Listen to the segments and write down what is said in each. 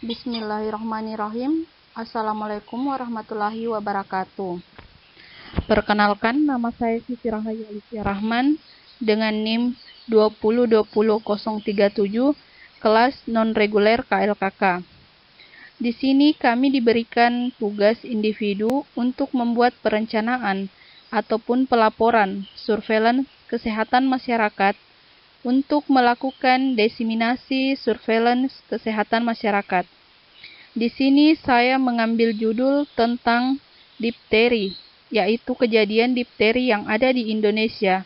Bismillahirrahmanirrahim. Assalamualaikum warahmatullahi wabarakatuh. Perkenalkan, nama saya Siti Rahayu Alicia Rahman dengan NIM 2020037, kelas non-reguler KLKK. Di sini kami diberikan tugas individu untuk membuat perencanaan ataupun pelaporan surveillance kesehatan masyarakat untuk melakukan diseminasi surveillance kesehatan masyarakat. Di sini saya mengambil judul tentang difteri, yaitu kejadian difteri yang ada di Indonesia.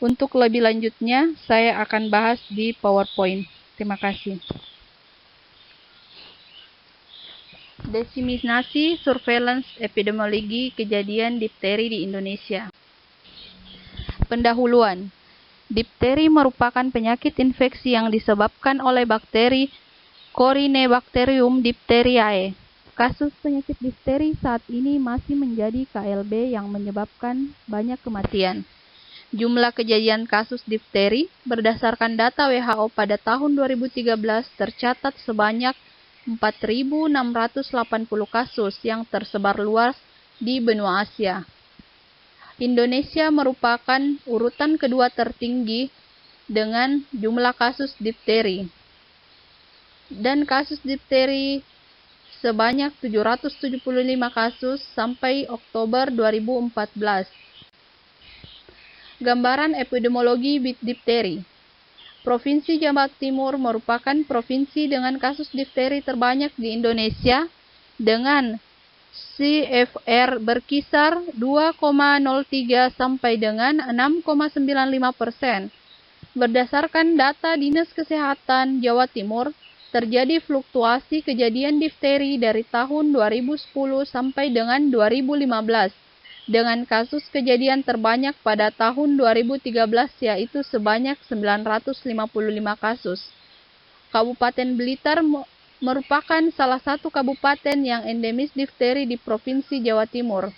Untuk lebih lanjutnya, saya akan bahas di PowerPoint. Terima kasih. Diseminasi surveillance epidemiologi kejadian difteri di Indonesia. Pendahuluan. Difteri merupakan penyakit infeksi yang disebabkan oleh bakteri Corynebacterium diphtheriae. Kasus penyakit difteri saat ini masih menjadi KLB yang menyebabkan banyak kematian. Jumlah kejadian kasus difteri berdasarkan data WHO pada tahun 2013 tercatat sebanyak 4.680 kasus yang tersebar luas di benua Asia. Indonesia merupakan urutan kedua tertinggi dengan jumlah kasus difteri. Dan kasus difteri sebanyak 775 kasus sampai Oktober 2014. Gambaran epidemiologi difteri. Provinsi Jawa Timur merupakan provinsi dengan kasus difteri terbanyak di Indonesia dengan CFR berkisar 2,03 sampai dengan 6,95%. Berdasarkan data Dinas Kesehatan Jawa Timur, terjadi fluktuasi kejadian difteri dari tahun 2010 sampai dengan 2015, dengan kasus kejadian terbanyak pada tahun 2013 yaitu sebanyak 955 kasus. Kabupaten Blitar merupakan salah satu kabupaten yang endemis difteri di Provinsi Jawa Timur.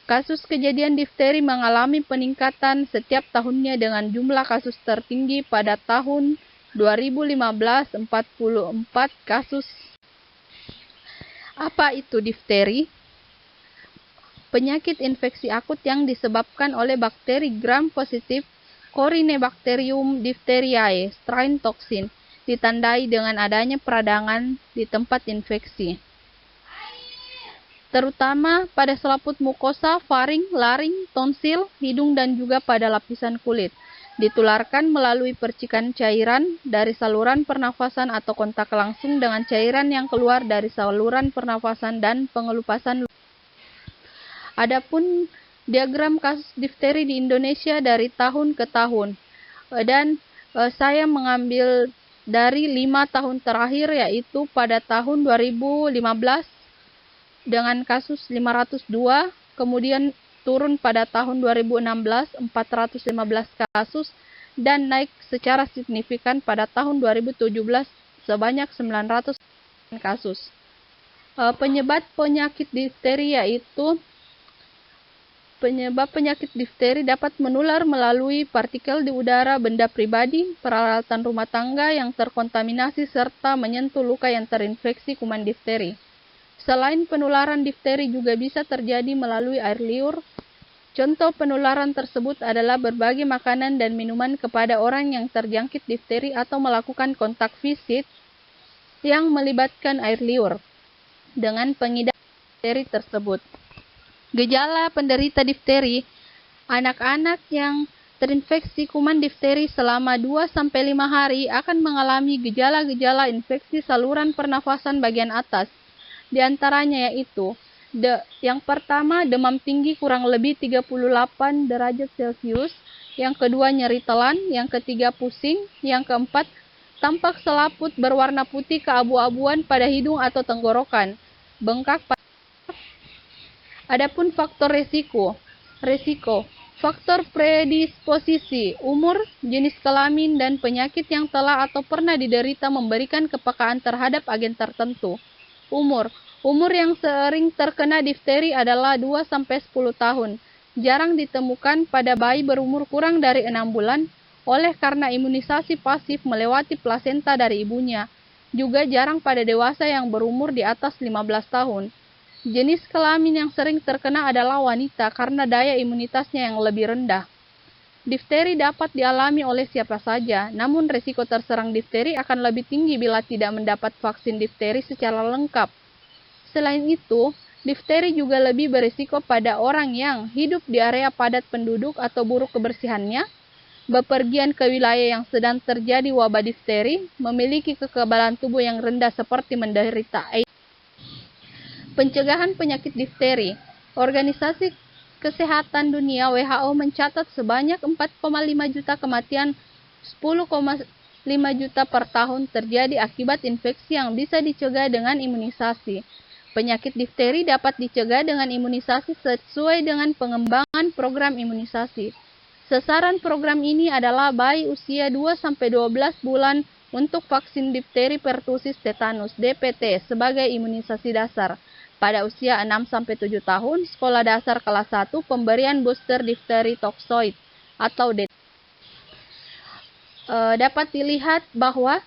Kasus kejadian difteri mengalami peningkatan setiap tahunnya dengan jumlah kasus tertinggi pada tahun 2015 44 kasus. Apa itu difteri? Penyakit infeksi akut yang disebabkan oleh bakteri gram positif Corynebacterium diphtheriae strain toksin, ditandai dengan adanya peradangan di tempat infeksi, terutama pada selaput mukosa, faring, laring, tonsil, hidung, dan juga pada lapisan kulit. Ditularkan melalui percikan cairan dari saluran pernafasan atau kontak langsung dengan cairan yang keluar dari saluran pernafasan dan pengelupasan. Adapun diagram kasus difteri di Indonesia dari tahun ke tahun, dan saya mengambil dari 5 tahun terakhir, yaitu pada tahun 2015 dengan kasus 502, kemudian turun pada tahun 2016 415 kasus, dan naik secara signifikan pada tahun 2017 sebanyak 900 kasus. Penyebab penyakit difteri yaitu penyebab penyakit difteri dapat menular melalui partikel di udara, benda pribadi, peralatan rumah tangga yang terkontaminasi, serta menyentuh luka yang terinfeksi kuman difteri. Selain penularan difteri juga bisa terjadi melalui air liur. Contoh penularan tersebut adalah berbagi makanan dan minuman kepada orang yang terjangkit difteri atau melakukan kontak fisik yang melibatkan air liur dengan pengidap difteri tersebut. Gejala penderita difteri. Anak-anak yang terinfeksi kuman difteri selama 2-5 hari akan mengalami gejala-gejala infeksi saluran pernafasan bagian atas. Di antaranya yaitu yang pertama, demam tinggi kurang lebih 38 derajat Celcius, yang kedua nyeri telan, yang ketiga pusing, yang keempat tampak selaput berwarna putih keabu-abuan pada hidung atau tenggorokan, bengkak pada. Adapun faktor resiko. Faktor predisposisi, umur, jenis kelamin, dan penyakit yang telah atau pernah diderita memberikan kepekaan terhadap agen tertentu. Umur yang sering terkena difteri adalah 2-10 tahun. Jarang ditemukan pada bayi berumur kurang dari 6 bulan oleh karena imunisasi pasif melewati plasenta dari ibunya. juga jarang pada dewasa yang berumur di atas 15 tahun. Jenis kelamin yang sering terkena adalah wanita karena daya imunitasnya yang lebih rendah. Difteri dapat dialami oleh siapa saja, namun risiko terserang difteri akan lebih tinggi bila tidak mendapat vaksin difteri secara lengkap. Selain itu, difteri juga lebih berisiko pada orang yang hidup di area padat penduduk atau buruk kebersihannya, bepergian ke wilayah yang sedang terjadi wabah difteri, memiliki kekebalan tubuh yang rendah seperti menderita AIDS. Pencegahan penyakit difteri. Organisasi Kesehatan Dunia (WHO) mencatat sebanyak 4,5 juta kematian, 10,5 juta per tahun terjadi akibat infeksi yang bisa dicegah dengan imunisasi. Penyakit difteri dapat dicegah dengan imunisasi sesuai dengan pengembangan program imunisasi. Sasaran program ini adalah bayi usia 2-12 bulan untuk vaksin difteri pertusis tetanus (DPT) sebagai imunisasi dasar. Pada usia 6-7 tahun, sekolah dasar kelas 1, pemberian booster difteri toksoid atau DT. Dapat dilihat bahwa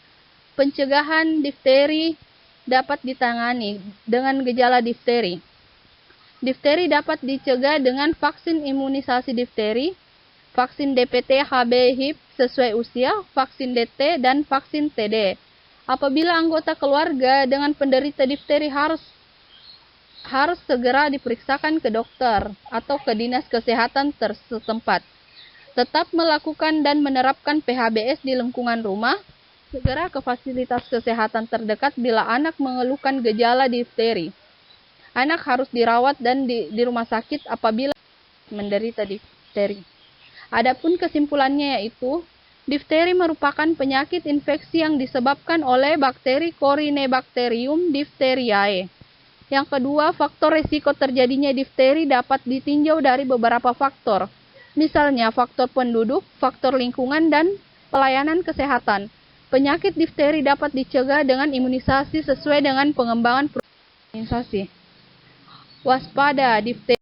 pencegahan difteri dapat ditangani dengan gejala difteri. Difteri dapat dicegah dengan vaksin imunisasi difteri, vaksin DPT HB HIP sesuai usia, vaksin DT, dan vaksin TD. Apabila anggota keluarga dengan penderita difteri harus segera diperiksakan ke dokter atau ke dinas kesehatan setempat. Tetap melakukan dan menerapkan PHBS di lingkungan rumah. Segera ke fasilitas kesehatan terdekat bila anak mengeluhkan gejala difteri. Anak harus dirawat dan di rumah sakit apabila menderita difteri. Adapun kesimpulannya yaitu, difteri merupakan penyakit infeksi yang disebabkan oleh bakteri Corynebacterium diphtheriae. Yang kedua, faktor risiko terjadinya difteri dapat ditinjau dari beberapa faktor, misalnya faktor penduduk, faktor lingkungan, dan pelayanan kesehatan. Penyakit difteri dapat dicegah dengan imunisasi sesuai dengan pengembangan program imunisasi. Waspada difteri.